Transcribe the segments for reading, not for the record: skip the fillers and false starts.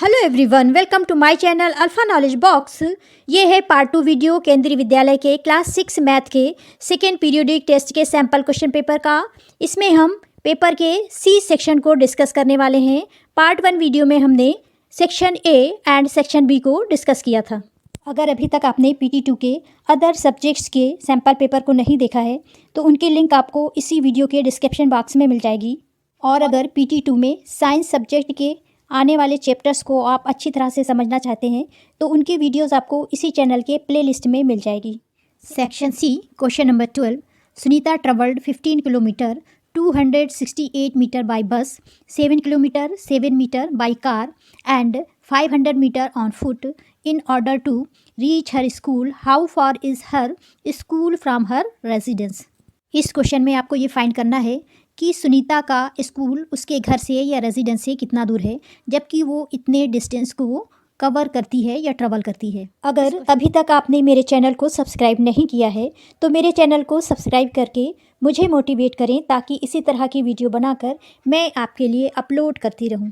Hello everyone, welcome to my channel alpha knowledge box. ये है part 2 video Kendriya Vidyalaya के class 6 math के second periodic test के sample question paper का। इसमें हम पेपर के सी सेक्शन को डिस्कस करने वाले हैं। पार्ट 1 वीडियो में हमने section A and section B को डिस्कस किया था। अगर अभी तक आपने PT2 के अदर सब्जेक्ट्स के सैम्पल पेपर को नहीं देखा है तो उनकी लिंक आपको इसी वीडियो के डिस्क्रिप्शन बॉक्स में मिल जाएगी। और अगर PT2 में साइंस सब्जेक्ट के आने वाले चैप्टर्स को आप अच्छी तरह से समझना चाहते हैं तो उनकी वीडियोस आपको इसी चैनल के प्लेलिस्ट में मिल जाएगी। Section C, question number 12। Sunita travelled 15 kilometre 268 metre by bus, 7 kilometre 7 metre by car and 500 metre on foot in order to reach her school. How far is her school from her residence. इस question में आपको ये find करना है कि सुनीता का school उसके घर से या रेजिडेंस से कितना दूर है, जबकि वो इतने डिस्टेंस को कवर करती है या ट्रैवल करती है। अगर अभी तक आपने मेरे चैनल को सब्सक्राइब नहीं किया है तो मेरे चैनल को सब्सक्राइब करके मुझे मोटिवेट करें ताकि इसी तरह की वीडियो बनाकर मैं आपके लिए अपलोड करती रहूं।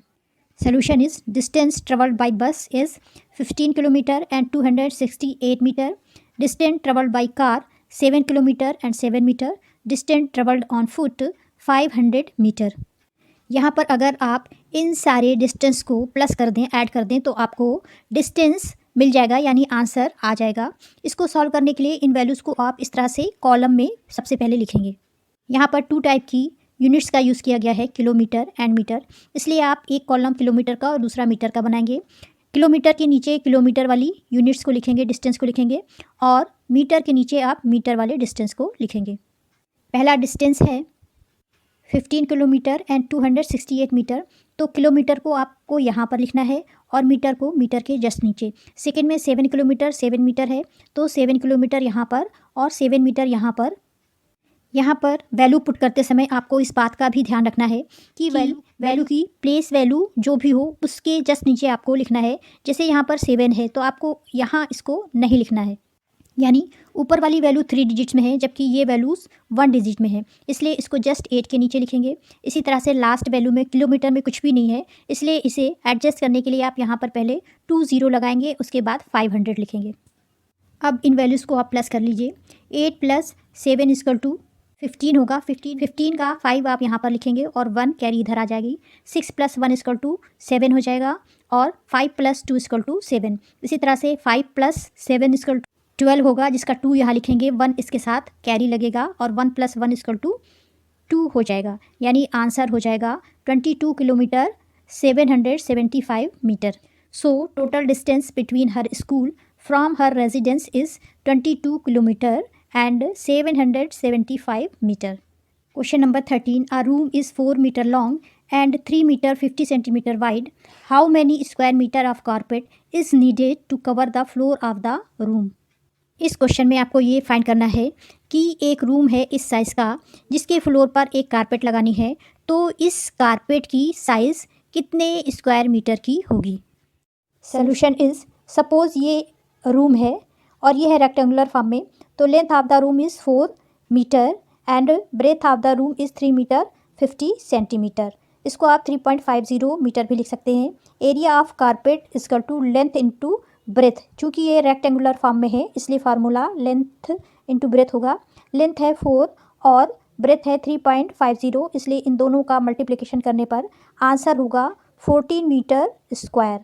Solution is distance travelled by bus is 15 kilometre and 268 metre. Distance travelled by car 7 kilometre and 7 metre. Distance travelled on foot 500 metre. यहाँ पर अगर आप इन सारे डिस्टेंस को प्लस कर दें, ऐड कर दें तो आपको डिस्टेंस मिल जाएगा, यानी आंसर आ जाएगा। इसको सॉल्व करने के लिए इन वैल्यूज़ को आप इस तरह से कॉलम में सबसे पहले लिखेंगे। यहाँ पर 2 टाइप की यूनिट्स का यूज़ किया गया है, किलोमीटर एंड मीटर, इसलिए आप एक कॉलम किलोमीटर का और दूसरा मीटर का बनाएंगे। किलोमीटर के नीचे किलोमीटर वाली यूनिट्स को लिखेंगे, डिस्टेंस को लिखेंगे, और मीटर के नीचे आप मीटर वाले डिस्टेंस को लिखेंगे। पहला डिस्टेंस है 15 किलोमीटर एंड 268 मीटर, तो किलोमीटर को आपको यहाँ पर लिखना है और मीटर को मीटर के जस्ट नीचे। सेकंड में 7 किलोमीटर 7 मीटर है, तो 7 किलोमीटर यहाँ पर और 7 मीटर यहाँ पर। यहाँ पर वैल्यू पुट करते समय आपको इस बात का भी ध्यान रखना है कि वैल्यू की प्लेस वैल्यू जो भी हो उसके जस्ट नीचे आपको लिखना है। जैसे यहाँ पर 7 है तो आपको यहाँ इसको नहीं लिखना है, यानी ऊपर वाली वैल्यू 3 डिजिट्स में है जबकि ये वैल्यूज़ 1 डिजिट में है, इसलिए इसको जस्ट 8 के नीचे लिखेंगे। इसी तरह से लास्ट वैल्यू में किलोमीटर में कुछ भी नहीं है, इसलिए इसे एडजस्ट करने के लिए आप यहाँ पर पहले 2 0 लगाएंगे, उसके बाद 500 लिखेंगे। अब इन वैल्यूज़ को आप प्लस कर लीजिए। 8 + 7 = 15 होगा। 15 का 5 आप यहाँ पर लिखेंगे और 1 कैरी इधर आ जाएगी। 6 + 1 = 7 हो जाएगा और 5 + 2 = 7। इसी तरह से 5 + 7 = 12 होगा, जिसका 2 यहाँ लिखेंगे, 1 इसके साथ कैरी लगेगा और 1 + 1 = 2 हो जाएगा, यानी आंसर हो जाएगा 22 kilometre 775 metre. So total distance between her school from her residence is 22 kilometre and 775 metre. Question number 13। A room is 4 meter long and 3 meter 50 centimeter wide. How many square meter of carpet is needed to cover the floor of the room? इस question में आपको ये find करना है कि एक room है इस साइज़ का जिसके फ्लोर पर एक कारपेट लगानी है, तो इस कारपेट की साइज़ कितने स्क्वायर मीटर की होगी। सोल्यूशन इज़, सपोज़ ये रूम है और ये है रेक्टेंगुलर फॉर्म में, तो length of the room is 4 metre and breadth of the room is 3 metre 50 centimetre. इसको आप 3.50 मीटर भी लिख सकते हैं। Area of carpet equal to length into breadth, चूँकि ये रेक्टेंगुलर फॉर्म में है इसलिए फार्मूला लेंथ इंटू ब्रेथ होगा। लेंथ है 4 और ब्रेथ है 3.50, इसलिए इन दोनों का मल्टीप्लिकेशन करने पर आंसर होगा 14 metre square.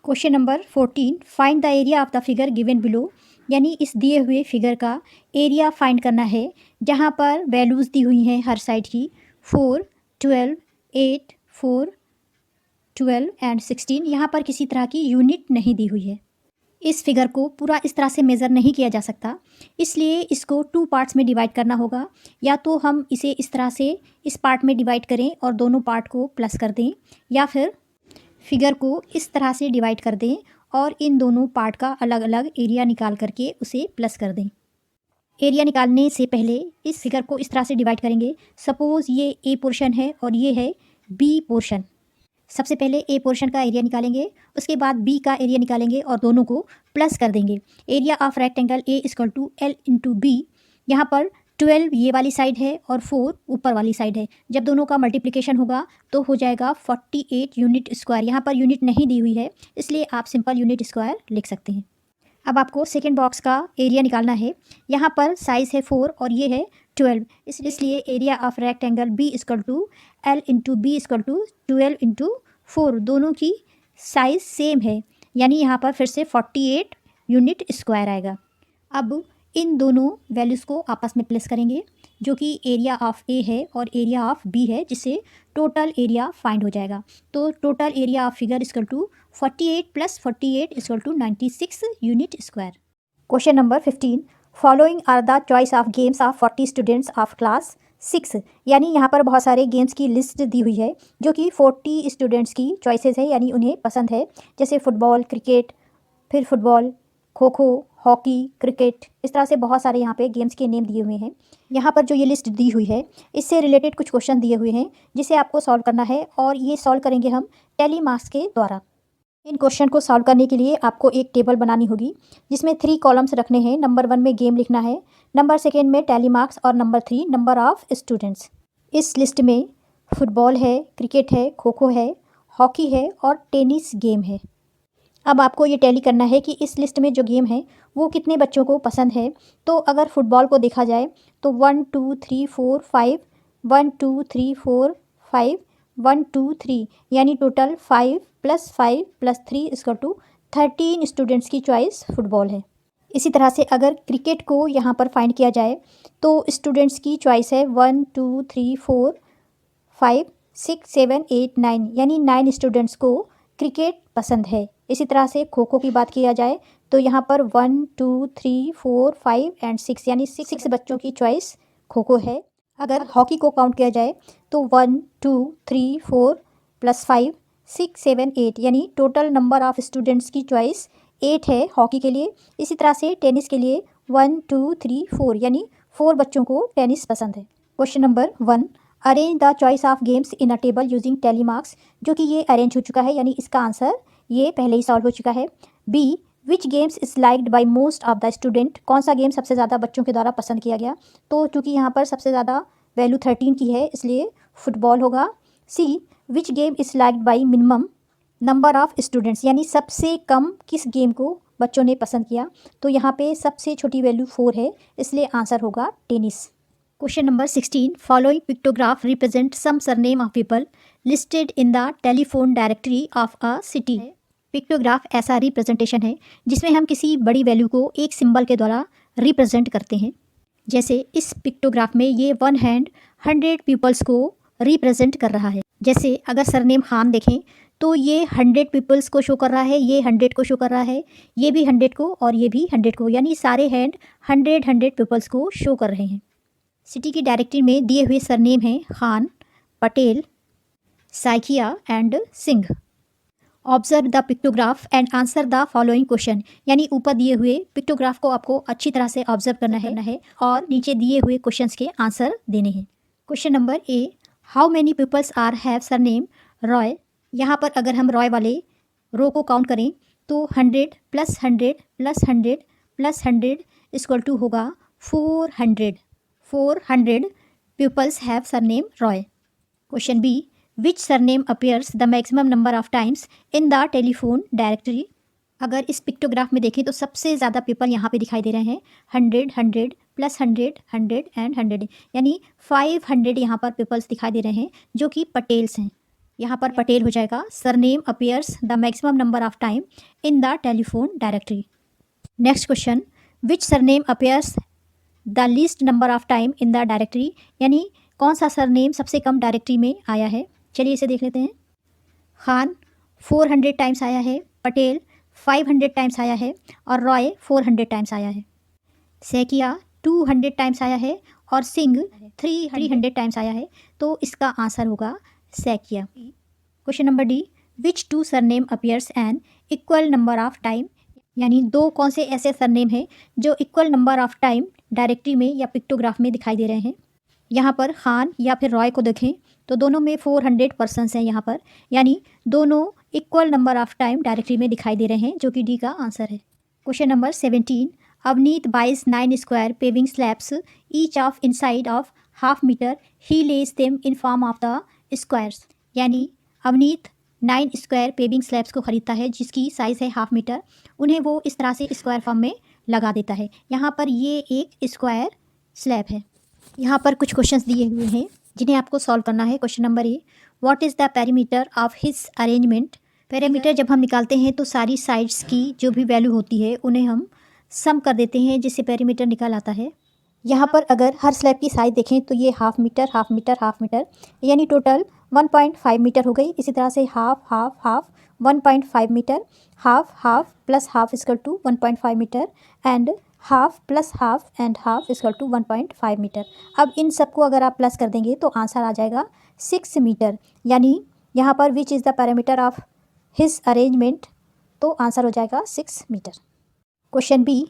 Question number 14। Find the area of the figure given below, यानी इस दिए हुए फिगर का एरिया फाइंड करना है जहाँ पर वैल्यूज़ दी हुई हैं हर साइड की 4, 12, 8, 4, 12 एंड 16। यहाँ पर किसी तरह की यूनिट नहीं दी हुई है। इस फिगर को पूरा इस तरह से मेज़र नहीं किया जा सकता, इसलिए इसको 2 पार्ट्स में डिवाइड करना होगा। या तो हम इसे इस तरह से इस पार्ट में डिवाइड करें और दोनों पार्ट को प्लस कर दें, या फिर फिगर को इस तरह से डिवाइड कर दें और इन दोनों पार्ट का अलग अलग एरिया निकाल करके उसे प्लस कर दें। एरिया निकालने से पहले इस फिगर को इस तरह से डिवाइड करेंगे। सपोज़ ये ए पोर्शन है और ये है बी पोर्शन। सबसे पहले ए पोर्शन का एरिया निकालेंगे, उसके बाद बी का एरिया निकालेंगे और दोनों को प्लस कर देंगे। Area of rectangle A = L × B। यहाँ पर 12 ये वाली साइड है और 4 ऊपर वाली साइड है। जब दोनों का मल्टीप्लिकेशन होगा तो हो जाएगा 48 यूनिट स्क्वायर। यहाँ पर यूनिट नहीं दी हुई है, इसलिए आप सिंपल यूनिट स्क्वायर लिख सकते हैं। अब आपको सेकेंड बॉक्स का एरिया निकालना है। यहाँ पर साइज़ है 4 और ये है 12, इसलिए area of rectangle B equal to L into B equal to 12 into 4। दोनों की साइज़ सेम है, यानी यहाँ पर फिर से 48 यूनिट स्क्वायर आएगा। अब इन दोनों वैल्यूज़ को आपस में प्लेस करेंगे, जो कि एरिया ऑफ ए है और एरिया ऑफ बी है, जिससे टोटल एरिया फाइंड हो जाएगा। तो total area of figure equal to 48 + 48 equal to 96 unit square. Question number 15, following are the choice of games of 40 students of class 6। यानी यहाँ पर बहुत सारे गेम्स की लिस्ट दी हुई है, जो कि 40 स्टूडेंट्स की चॉइसेस है, यानी उन्हें पसंद है। जैसे फुटबॉल, क्रिकेट, फिर football, kho kho, hockey, cricket, इस तरह से बहुत सारे यहाँ पे गेम्स के नेम दिए हुए हैं। यहाँ पर जो ये लिस्ट दी हुई है, इससे रिलेटेड कुछ क्वेश्चन दिए हुए हैं, जिसे आपको सॉल्व करना है, और ये सॉल्व करेंगे हम टेली मार्क्स के द्वारा। इन क्वेश्चन को सॉल्व करने के लिए आपको एक टेबल बनानी होगी, जिसमें 3 कॉलम्स रखने हैं। नंबर 1 में गेम लिखना है, नंबर 2 में टेली मार्क्स, और नंबर 3 नंबर ऑफ स्टूडेंट्स। इस लिस्ट में फुटबॉल है, क्रिकेट है, खो खो है, हॉकी है और टेनिस गेम है। अब आपको ये टैली करना है कि इस लिस्ट में जो गेम है वो कितने बच्चों को पसंद है। तो अगर फुटबॉल को देखा जाए तो 1 2 3 4 5, 1 2 3 4 5, 1 2 3, यानी टोटल 5 + 5 + 3 इक्वल टू 13 स्टूडेंट्स की चॉइस फुटबॉल है। इसी तरह से अगर क्रिकेट को यहाँ पर फाइंड किया जाए तो स्टूडेंट्स की चॉइस है 1 2 3 4 5 6 7 8 9, यानी 9 स्टूडेंट्स को क्रिकेट पसंद है। इसी तरह से खो खो की बात किया जाए तो यहाँ पर 1 2 3 4 5 एंड 6, यानी 6 बच्चों की चॉइस खो खो है। अगर हॉकी को काउंट किया जाए तो 1 2 3 4 + 5 6 7 8, यानी टोटल नंबर ऑफ स्टूडेंट्स की चॉइस 8 है हॉकी के लिए। इसी तरह से टेनिस के लिए 1 2 3 4, यानी 4 बच्चों को टेनिस पसंद है। Question number 1, arrange the choice of games in a table using tally marks, जो कि ये अरेंज हो चुका है, यानी इसका आंसर ये पहले ही सॉल्व हो चुका है। B, which games is liked by most of the student, कौन सा गेम सबसे ज़्यादा बच्चों के द्वारा पसंद किया गया। तो चूँकि यहाँ पर सबसे ज़्यादा वैल्यू 13 की है, इसलिए फुटबॉल होगा। C, which game is liked by minimum number of students, यानी सबसे कम किस गेम को बच्चों ने पसंद किया। तो यहाँ पे सबसे छोटी वैल्यू 4 है, इसलिए आंसर होगा tennis. Question number 16, following pictograph represent some surname of people listed in the telephone directory of a city. Pictograph ऐसा रिप्रेजेंटेशन है जिसमें हम किसी बड़ी वैल्यू को एक सिंबल के द्वारा रिप्रेजेंट करते हैं। जैसे इस पिक्टोग्राफ में ये 1 हैंड 100 पीपल्स को रिप्रेजेंट कर रहा है। जैसे अगर सरनेम खान देखें तो ये 100 पीपल्स को शो कर रहा है, ये 100 को शो कर रहा है, ये भी 100 को और ये भी 100 को, यानी सारे हैंड 100 पीपल्स को शो कर रहे हैं। सिटी की डायरेक्टरी में दिए हुए सरनेम हैं Khan, Patel, Saikia and Singh. Observe the pictograph and answer the following question, यानी ऊपर दिए हुए पिक्टोग्राफ को आपको अच्छी तरह से ऑब्जर्व करना है और नीचे दिए हुए क्वेश्चंस के आंसर देने हैं। Question number A, how many peoples are have surname Roy. यहाँ पर अगर हम रॉय वाले रो को काउंट करें तो 100 + 100 + 100 + 100 इक्वल टू होगा 400। 400 pupils have surname Roy. Question B, which surname appears the maximum number of times in the telephone directory? अगर इस पिक्टोग्राफ में देखें तो सबसे ज़्यादा पीपल यहाँ पे दिखाई दे रहे हैं 100 100 + 100 100 एंड 100, यानी 500 यहाँ पर पीपल्स दिखाई दे रहे हैं जो कि पटेल्स हैं। यहाँ पर पटेल हो जाएगा। Surname appears the maximum number of time in the telephone directory. Next question, which surname appears the least number of time in the directory, यानी कौन सा सरनेम सबसे कम डायरेक्टरी में आया है। चलिए इसे देख लेते हैं। खान 400 टाइम्स आया है, पटेल 500 टाइम्स आया है और रॉय 400 टाइम्स आया है। सैकिया 200 टाइम्स आया है और सिंह 300 टाइम्स आया है। तो इसका आंसर होगा Saikia. Question number D, which 2 surname appears an equal number of time, यानी 2 कौन से ऐसे सरनेम हैं जो equal number of time directory में या पिक्टोग्राफ में दिखाई दे रहे हैं। यहाँ पर खान या फिर रॉय को देखें तो दोनों में 400 पर्सन्स हैं यहाँ पर, यानी दोनों equal number of time directory में दिखाई दे रहे हैं, जो कि डी का आंसर है। Question number 17, Avneet buys 9 square paving slabs, each of inside of half meter. He lays them in form of the squares. यानी अवनीत 9 स्क्वायर पेविंग स्लैब्स को ख़रीदता है जिसकी साइज़ है हाफ मीटर. उन्हें वो इस तरह से स्क्वायर फॉर्म में लगा देता है. यहाँ पर ये एक स्क्वायर स्लैब है. यहाँ पर कुछ क्वेश्चंस दिए हुए हैं जिन्हें आपको सॉल्व करना है. Question number A, what is the perimeter of his arrangement. Perimeter जब हम निकालते हैं तो सारी साइड्स की जो भी वैल्यू होती है उन्हें हम सम कर देते हैं जिससे पेरीमीटर निकल आता है. यहाँ पर अगर हर स्लैब की साइज देखें तो ये half metre half metre half metre यानी टोटल 1.5 मीटर हो गई. इसी तरह से half half half 1.5 metre, half half plus half equal to 1.5 metre and half plus half and half equal to 1.5 metre. अब इन सबको अगर आप प्लस कर देंगे तो आंसर आ जाएगा 6 मीटर. यानी यहाँ पर which is the parameter of his arrangement, तो आंसर हो जाएगा 6 मीटर. क्वेश्चन बी,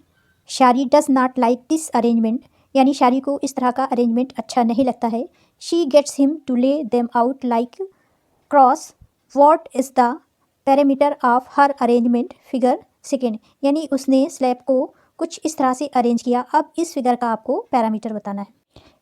शारी does not like this arrangement. यानी शारी को इस तरह का अरेंजमेंट अच्छा नहीं लगता है. शी गेट्स हिम टू ले them out like cross. What is the parameter of her arrangement. Figure second. यानी उसने स्लैब को कुछ इस तरह से अरेंज किया. अब इस फिगर का आपको पैरामीटर बताना है.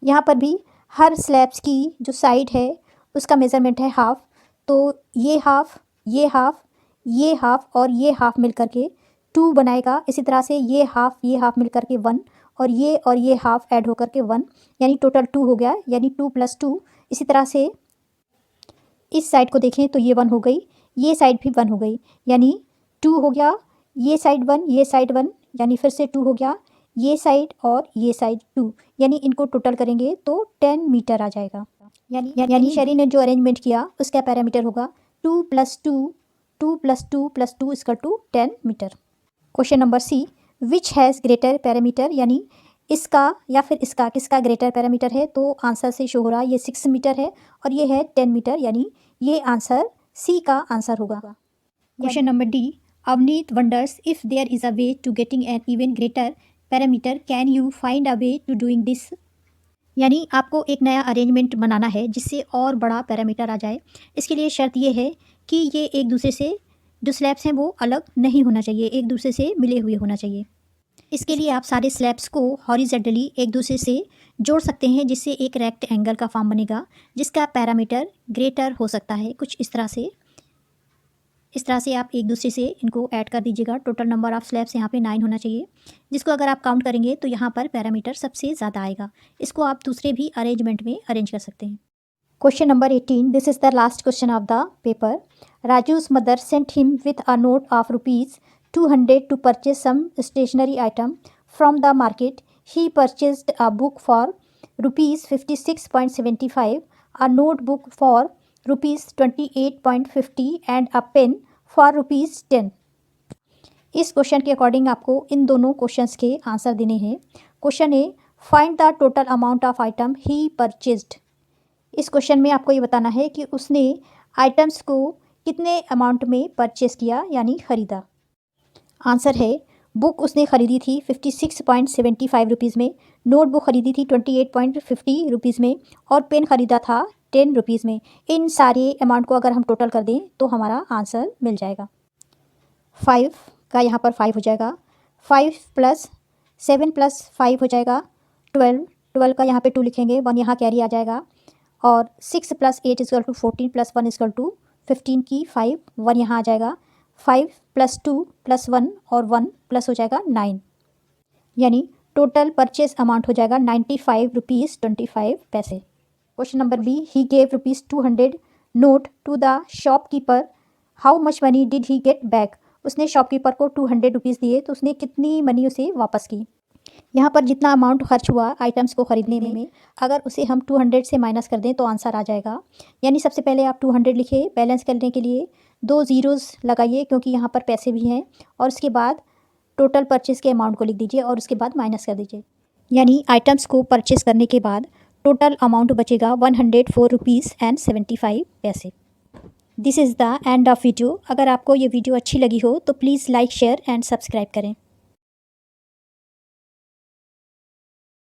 यहाँ पर भी हर स्लैब्स की जो साइड है उसका मेज़रमेंट है हाफ. तो ये हाफ ये हाफ ये हाफ और ये हाफ मिल करके 2 बनाएगा. इसी तरह से ये हाफ मिल करके 1 और ये हाफ ऐड होकर के 1 यानी टोटल 2 हो गया. यानी 2 + 2. इसी तरह से इस साइड को देखें तो ये 1 हो गई, ये साइड भी 1 हो गई यानी 2 हो गया. ये साइड 1 ये साइड 1 यानी फिर से 2 हो गया. ये साइड और ये साइड 2 यानी इनको टोटल करेंगे तो 10 मीटर आ जाएगा. यानी शारी ने जो अरेंजमेंट किया उसका पैरामीटर होगा 2 + 2 2 + 2 + 2 = 10 metre. Question number C, which has greater perimeter. यानी इसका या फिर इसका किसका ग्रेटर पैरामीटर है. तो आंसर से शो हो रहा है ये 6 मीटर है और ये है 10 मीटर यानी ये आंसर सी का आंसर होगा. Question number D, Avneet wonders if there is a way to getting an even greater perimeter. Can you find a way to doing this. यानी आपको एक नया अरेंजमेंट बनाना है जिससे और बड़ा पैरामीटर आ जाए. इसके लिए शर्त ये है कि ये एक दूसरे से जो स्लैब्स हैं वो अलग नहीं होना चाहिए, एक दूसरे से मिले हुए होना चाहिए. इसके लिए आप सारे स्लैब्स को हॉरिजॉन्टली एक दूसरे से जोड़ सकते हैं जिससे एक रेक्ट एंगल का फॉर्म बनेगा जिसका पैरामीटर ग्रेटर हो सकता है. कुछ इस तरह से आप एक दूसरे से इनको ऐड कर दीजिएगा. टोटल नंबर ऑफ़ स्लैब्स यहाँ पे 9 होना चाहिए जिसको अगर आप काउंट करेंगे तो यहाँ पर पैरामीटर सबसे ज़्यादा आएगा. इसको आप दूसरे भी अरेंजमेंट में अरेंज कर सकते हैं. Question number 18, this is the last question of the paper. Raju's mother sent him with a note of ₹200 to purchase some stationery item from the market. He purchased a book for ₹56.75, a notebook for ₹28.50 and a pen for ₹10. इस question के according आपको इन दोनों questions के answer देने हैं. Question A, find the total amount of item he purchased. इस question में आपको ये बताना है कि उसने आइटम्स को कितने अमाउंट में परचेस किया यानी ख़रीदा. आंसर है, बुक उसने ख़रीदी थी 56.75 रुपीज़ में, नोटबुक ख़रीदी थी 28.50 रुपीज़ में और पेन ख़रीदा था 10 रुपीज़ में. इन सारे अमाउंट को अगर हम टोटल कर दें तो हमारा आंसर मिल जाएगा. 5 का यहाँ पर 5 हो जाएगा, 5 + 7 + 5 हो जाएगा 12. 12 का यहाँ पे 2 लिखेंगे, 1 यहाँ कैरी आ जाएगा और 6 + 8 = 14 + 1 = 15 की 5, 1 यहाँ आ जाएगा. 5 + 2 + 1 और 1 प्लस हो जाएगा 9 यानी टोटल परचेस अमाउंट हो जाएगा 95 रुपीज़ 25 पैसे. Question number B, he gave ₹200 note to the shopkeeper. How much money did he get back. उसने शॉपकीपर को 200 रुपीज़ दिए तो उसने कितनी मनी उसे वापस की. यहाँ पर जितना अमाउंट खर्च हुआ आइटम्स को ख़रीदने में अगर उसे हम 200 से माइनस कर दें तो आंसर आ जाएगा. यानी सबसे पहले आप 200 लिखिए, बैलेंस करने के लिए 2 ज़ीरोज़ लगाइए क्योंकि यहाँ पर पैसे भी हैं और उसके बाद टोटल परचेज़ के अमाउंट को लिख दीजिए और उसके बाद माइनस कर दीजिए. यानी आइटम्स को परचेस करने के बाद टोटल अमाउंट बचेगा 104 रुपीज़ एंड 75 पैसे. This is the end of video. अगर आपको ये वीडियो अच्छी लगी हो तो please like share and subscribe करें.